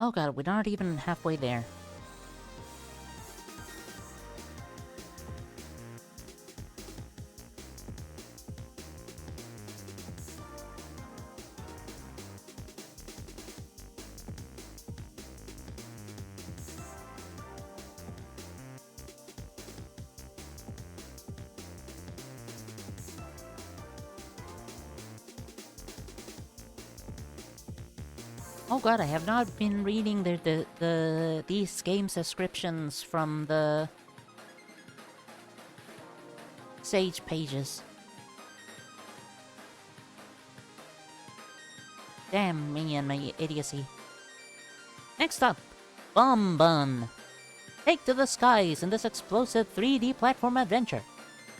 Oh god, we're not even halfway there. Oh god, I have not been reading these games descriptions from the Sage pages. Damn me and my idiocy. Next up, BOMBUN. Take to the skies in this explosive 3D platform adventure.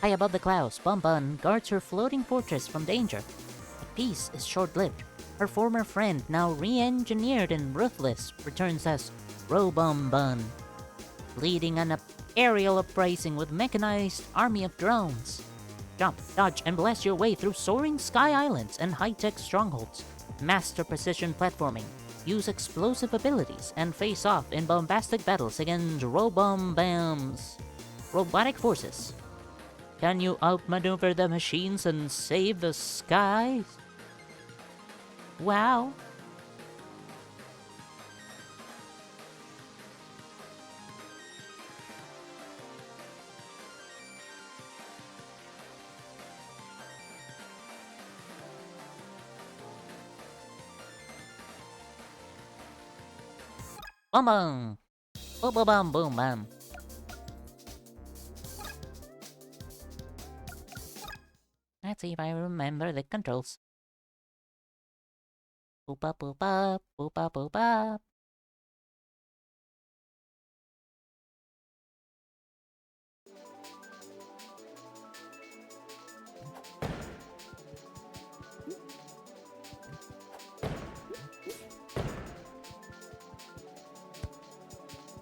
High above the clouds, BOMBUN guards her floating fortress from danger. But peace is short-lived. Her former friend, now re-engineered and ruthless, returns as BOMBUN, leading an aerial uprising with mechanized army of drones. Jump, dodge, and blast your way through soaring sky islands and high-tech strongholds. Master precision platforming. Use explosive abilities and face off in bombastic battles against Robombam's robotic forces. Can you outmaneuver the machines and save the skies? Wow. Boom boom! Boom boom boom boom boom! Let's see if I remember the controls. Boop up, boop up, boop up, boop up.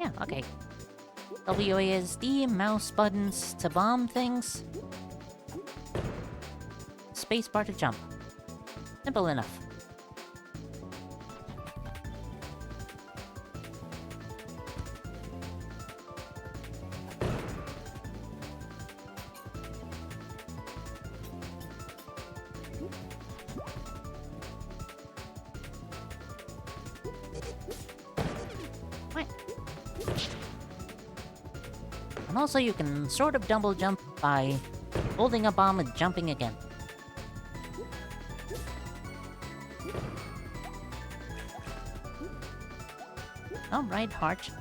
Yeah, okay. WASD, mouse buttons to bomb things. Spacebar to jump. Simple enough. And also you can sort of double jump by holding a bomb and jumping again. Alright, heart.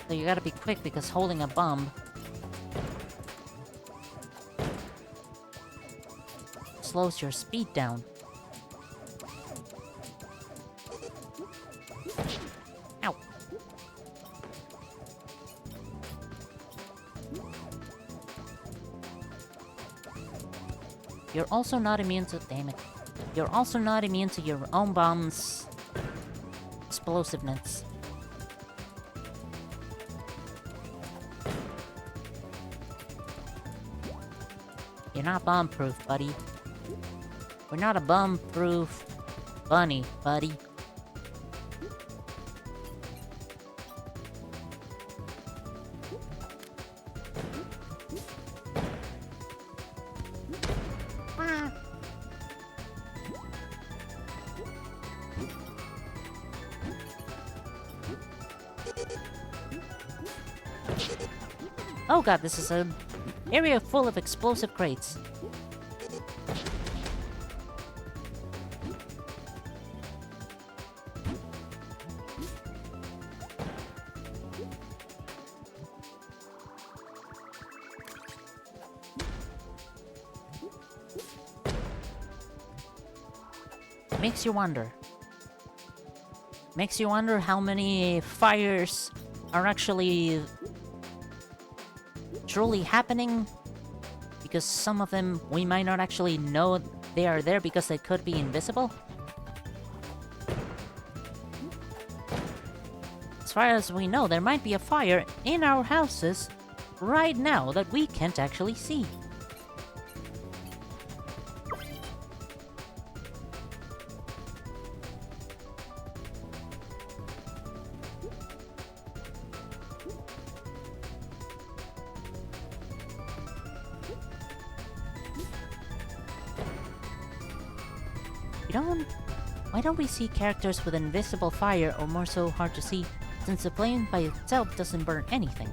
So you gotta be quick because holding a bomb slows your speed down. Ow. You're also not immune to... damn it. You're also not immune to your own bomb's explosiveness. You're not bomb-proof, buddy. We're not a bomb-proof bunny, buddy. Oh god, this is an area full of explosive crates. Makes you wonder. Makes you wonder how many fires are actually truly happening, because some of them we might not actually know they are there because they could be invisible. As far as we know, there might be a fire in our houses right now that we can't actually see. Why don't we see characters with invisible fire or more so hard to see, since the flame by itself doesn't burn anything?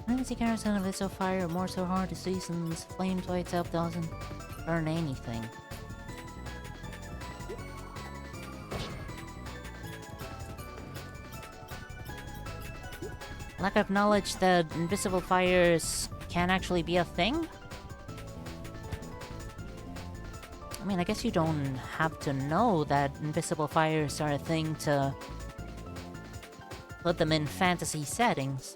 Fantasy characters of it so fire more so hard to see since flames by itself doesn't burn anything. Lack of knowledge that invisible fires can actually be a thing? I mean, I guess you don't have to know that invisible fires are a thing to put them in fantasy settings.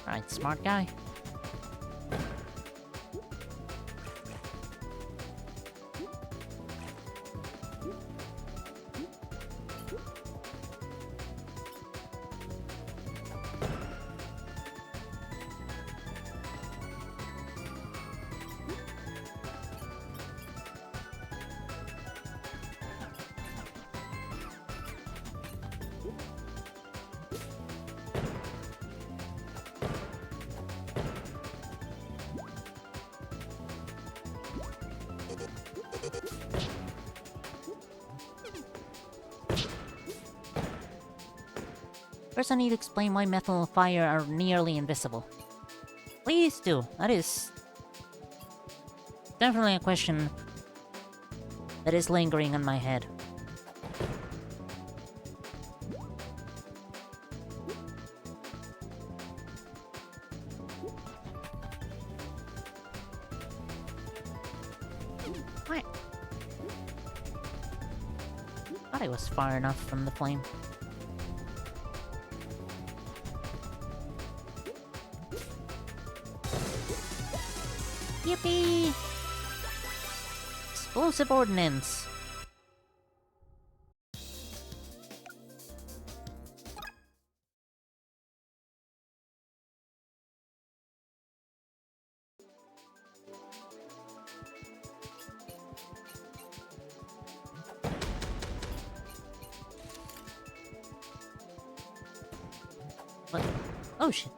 Right, smart guy. First, I need to explain why metal and fire are nearly invisible. Please do. That is definitely a question that is lingering on my head. What? Thought I was far enough from the flame. Yippee! Explosive ordnance! What? Oh shit.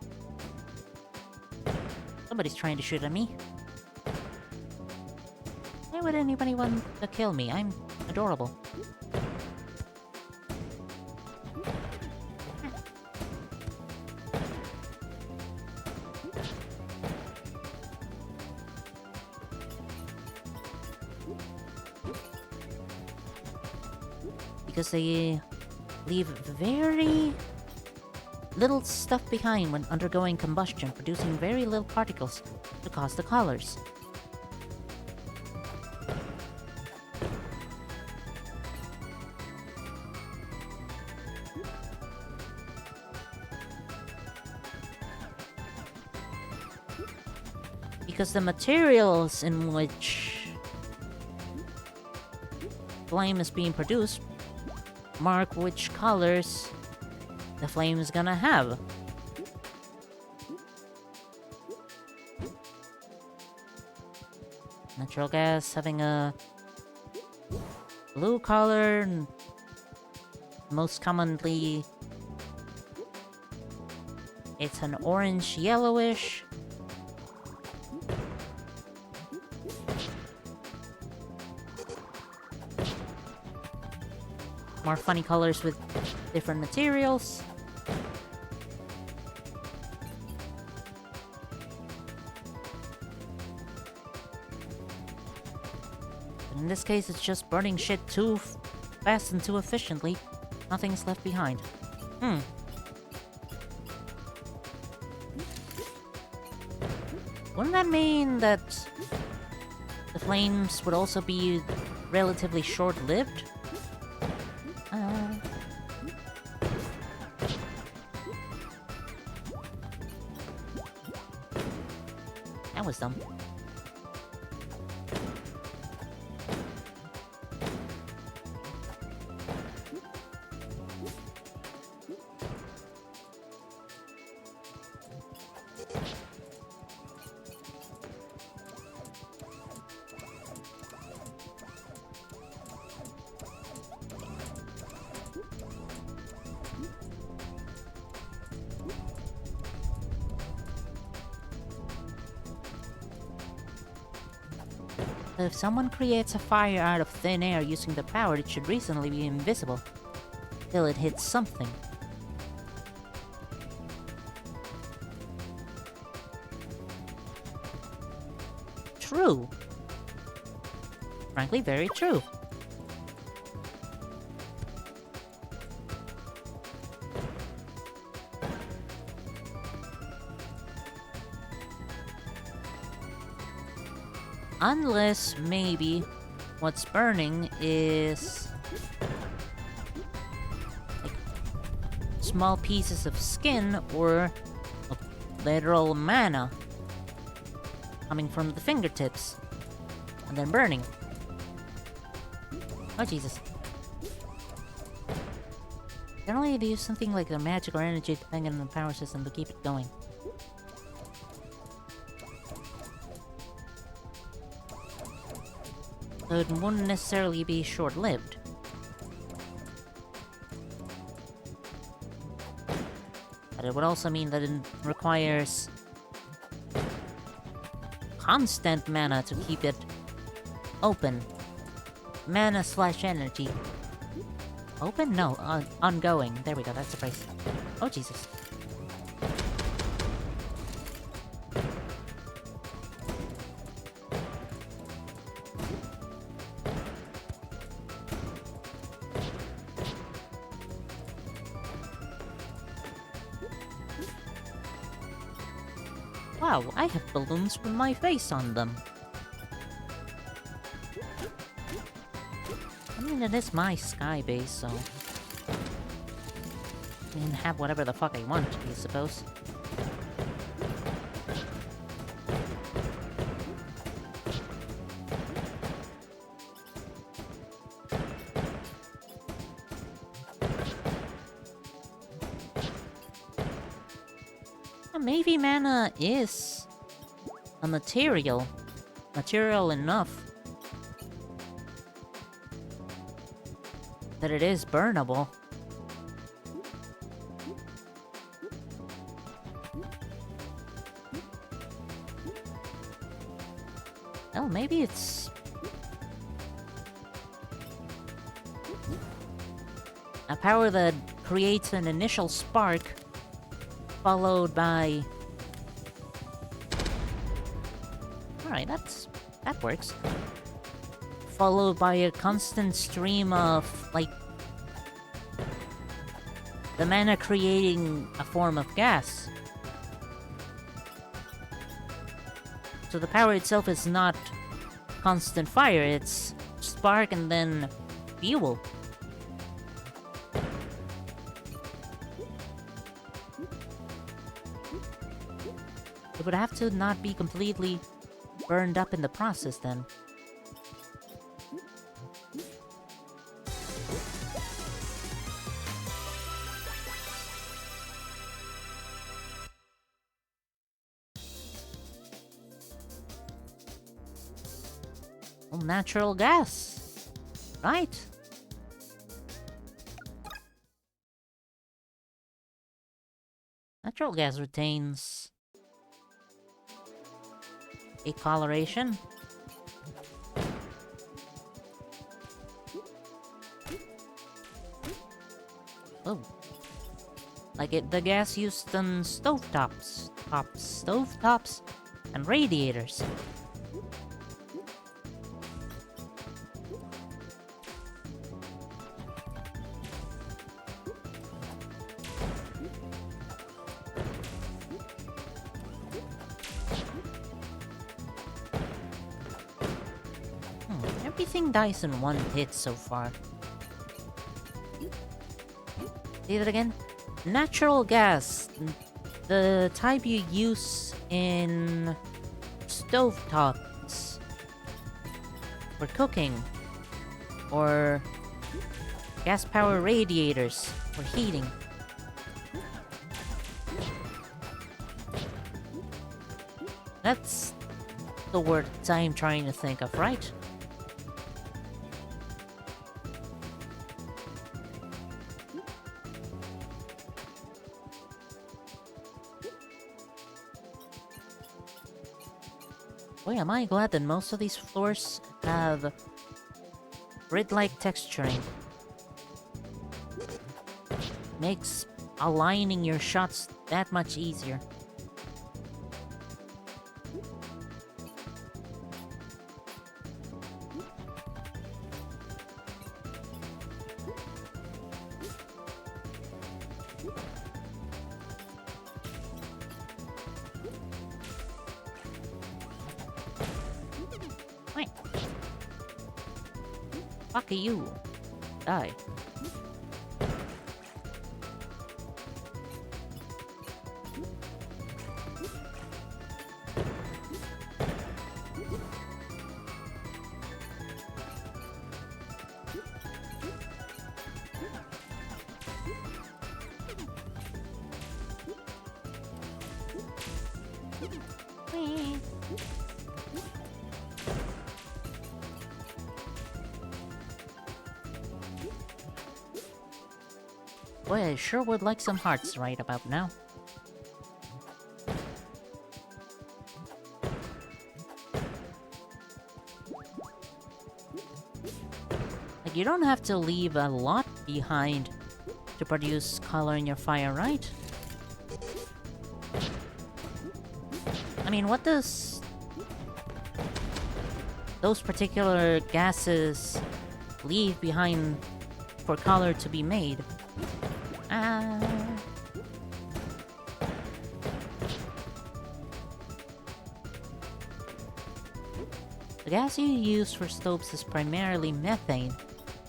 Somebody's trying to shoot at me. Why would anybody want to kill me? I'm adorable. Because they leave very little stuff behind when undergoing combustion, producing very little particles to cause the colors. Because the materials in which flame is being produced mark which colors the flame is gonna have. Natural gas having a blue color, and most commonly it's an orange yellowish. More funny colors with different materials. But in this case, it's just burning shit too fast and too efficiently. Nothing's left behind. Wouldn't that mean that the flames would also be relatively short-lived? That was dumb. If someone creates a fire out of thin air using the power, it should reasonably be invisible till it hits something. True. Frankly, very true. Unless, maybe, what's burning is like small pieces of skin or literal mana coming from the fingertips and then burning. Oh Jesus. Generally, they use something like the magic or energy depending on the power system to keep it going. So it wouldn't necessarily be short-lived. But it would also mean that it requires constant mana to keep it open. Mana slash energy. Open? No, ongoing. There we go, that's the phrase. Oh Jesus. Wow, I have balloons with my face on them. I mean, it is my sky base, so I can have whatever the fuck I want, I suppose. Maybe mana is a material enough that it is burnable. Oh, maybe it's a power that creates an initial spark followed by... Alright, that works. Followed by a constant stream of, like, the mana creating a form of gas. So the power itself is not constant fire, it's spark and then fuel. It would have to not be completely burned up in the process then. Well, natural gas, right? Natural gas retains a coloration. Oh. The gas used on stovetops, and radiators. Everything dies in one hit so far. Say that again? Natural gas. The type you use in stovetops for cooking, or gas power radiators for heating. That's the word I'm trying to think of, right? Boy, am I glad that most of these floors have grid-like texturing. Makes aligning your shots that much easier. Wait. Fuck you. Die. Whee. Boy, I sure would like some hearts right about now. Like, you don't have to leave a lot behind to produce color in your fire, right? I mean, what does those particular gases leave behind for color to be made? The gas you use for stoves is primarily methane,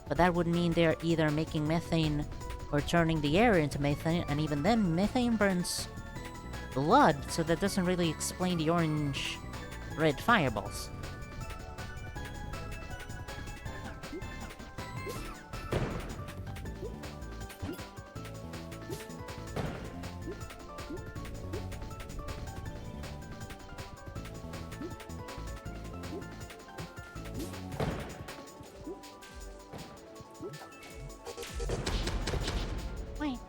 but that would mean they're either making methane or turning the air into methane, and even then, methane burns blood, so that doesn't really explain the orange-red fireballs. Wait.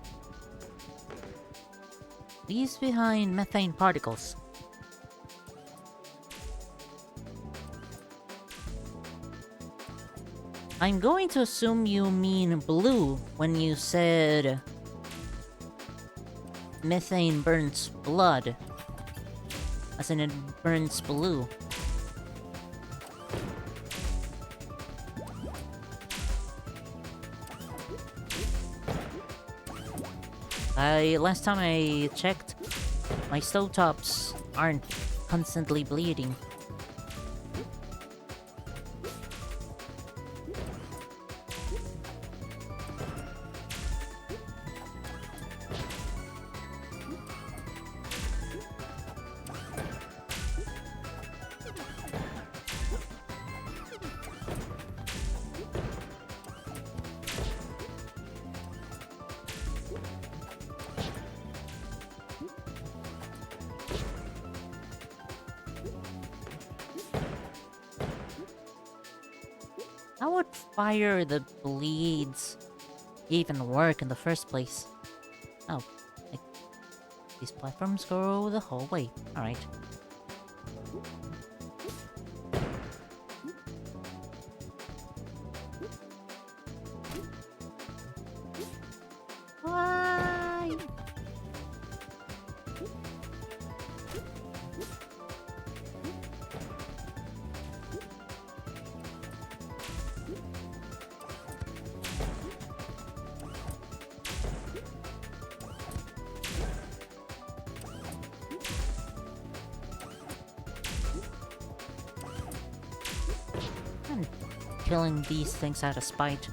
Leaves behind methane particles. I'm going to assume you mean blue when you said methane burns blood. As in it burns blue. Last time I checked, my stovetops aren't constantly bleeding. How would fire the bleeds even work in the first place? Oh, like, these platforms go the whole way. Alright. Why? I'm killing these things out of spite.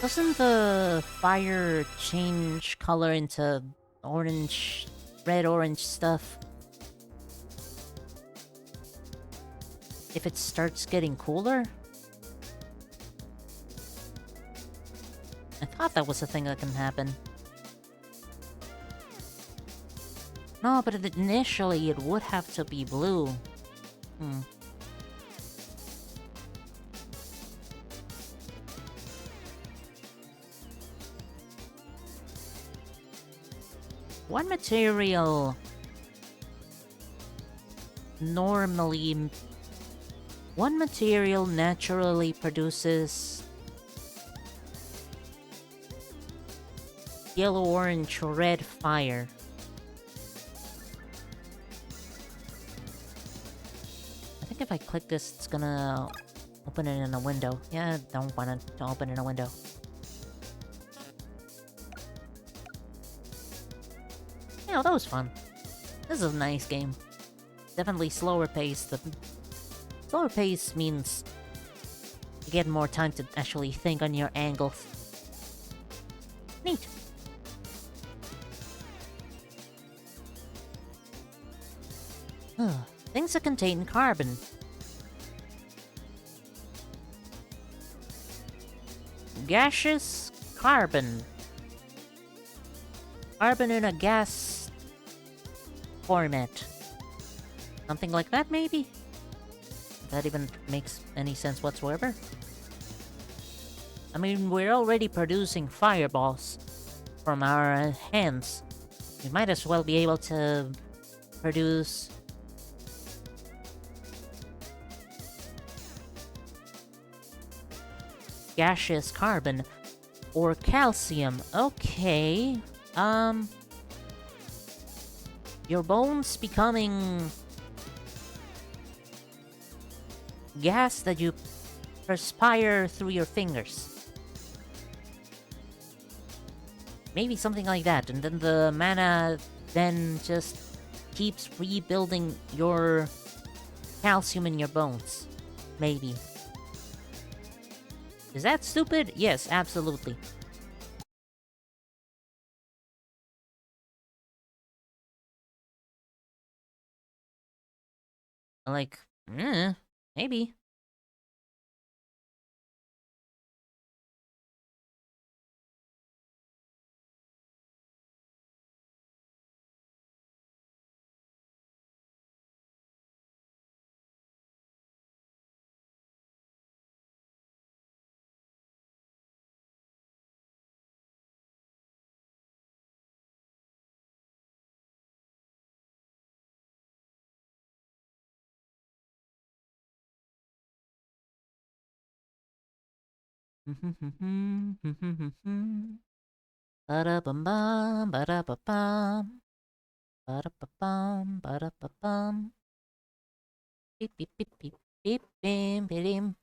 Doesn't the fire change color into orange, red-orange stuff if it starts getting cooler? I thought that was a thing that can happen. No, but initially it would have to be blue. Hmm. One material normally... One material naturally produces yellow, orange, red fire. I think if I click this, it's gonna open it in a window. Yeah, I don't want it to open in a window. Yeah, that was fun. This is a nice game. Definitely slower paced. The slower pace means you get more time to actually think on your angles. Neat. Things that contain carbon. Gaseous carbon. Carbon in a gas format. Something like that, maybe? If that even makes any sense whatsoever. I mean, we're already producing fireballs from our hands. We might as well be able to produce... gaseous carbon. Or calcium. Okay. Your bones becoming... gas that you perspire through your fingers. Maybe something like that, and then the mana then just keeps rebuilding your calcium in your bones. Maybe. Is that stupid? Yes, absolutely. Like, maybe. Ba-da-bum-bum, ba-da-ba-bum. Ba-da-ba-bum, ba-da-ba-bum. Beep beep beep beep beep bim bim.